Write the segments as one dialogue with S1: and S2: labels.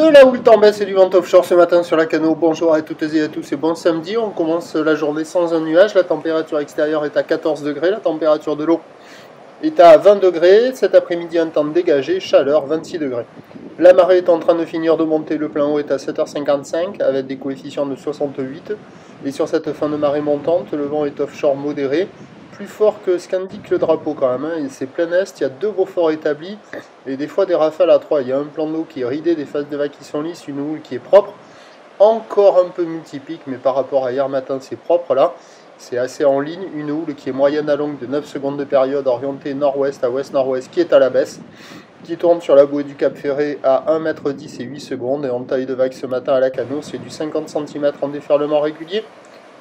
S1: De là où le temps baisse et du vent offshore ce matin sur la Cano, bonjour à toutes et à tous et bon samedi. On commence la journée sans un nuage, la température extérieure est à 14 degrés, la température de l'eau est à 20 degrés. Cet après-midi, un temps dégagé, chaleur 26 degrés. La marée est en train de finir de monter, le plein eau est à 7h55 avec des coefficients de 68. Et sur cette fin de marée montante, le vent est offshore modéré, plus fort que ce qu'indique le drapeau quand même. Et c'est plein est, il y a 2 Beauforts établis et des fois des rafales à 3. Il y a un plan d'eau qui est ridé, des faces de vagues qui sont lisses, une houle qui est propre. Encore un peu multipique, mais par rapport à hier matin, c'est propre là. C'est assez en ligne, une houle qui est moyenne à longue de 9 secondes de période, orientée nord-ouest à ouest-nord-ouest, qui est à la baisse, qui tourne sur la bouée du Cap Ferré à 1,10 m et 8 secondes. Et en taille de vague ce matin à la Cano, c'est du 50 cm en déferlement régulier,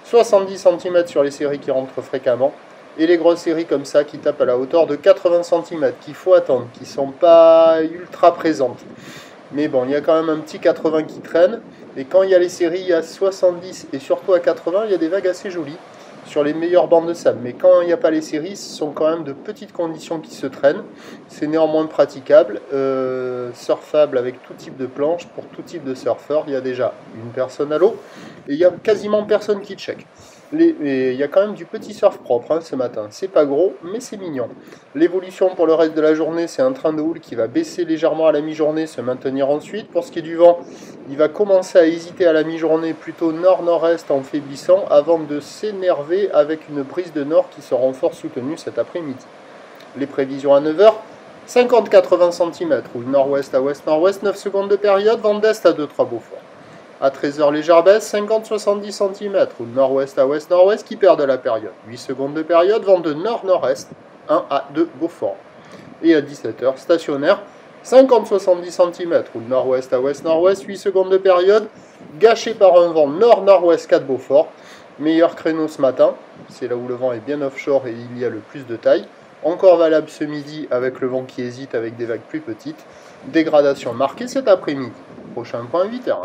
S1: 70 cm sur les séries qui rentrent fréquemment, et les grosses séries comme ça qui tapent à la hauteur de 80 cm, qu'il faut attendre, qui ne sont pas ultra présentes. Mais bon, il y a quand même un petit 80 qui traîne, et quand il y a les séries à 70 et surtout à 80, il y a des vagues assez jolies sur les meilleures bandes de sable. Mais quand il n'y a pas les séries, ce sont quand même de petites conditions qui se traînent. C'est néanmoins praticable, surfable avec tout type de planche, pour tout type de surfeur. Il y a déjà une personne à l'eau, et il y a quasiment personne qui check. Et il y a quand même du petit surf propre hein, ce matin. C'est pas gros, mais c'est mignon. L'évolution pour le reste de la journée, c'est un train de houle qui va baisser légèrement à la mi-journée, se maintenir ensuite. Pour ce qui est du vent, il va commencer à hésiter à la mi-journée, plutôt nord-nord-est en faiblissant, avant de s'énerver avec une brise de nord qui sera en forte soutenue cet après-midi. Les prévisions à 9h, 50-80 cm, ou nord-ouest à ouest-nord-ouest, 9 secondes de période, vent d'est à 2-3 Beaufort. À 13h, légère baisse, 50-70 cm, ou nord-ouest à ouest-nord-ouest qui perd de la période. 8 secondes de période, vent de nord-nord-est, 1 à 2 Beaufort. Et à 17h, stationnaire, 50-70 cm, ou nord-ouest à ouest-nord-ouest, 8 secondes de période, gâché par un vent nord-nord-ouest 4 Beaufort. Meilleur créneau ce matin, c'est là où le vent est bien offshore et il y a le plus de taille. Encore valable ce midi avec le vent qui hésite avec des vagues plus petites. Dégradation marquée cet après-midi. Prochain point 8h.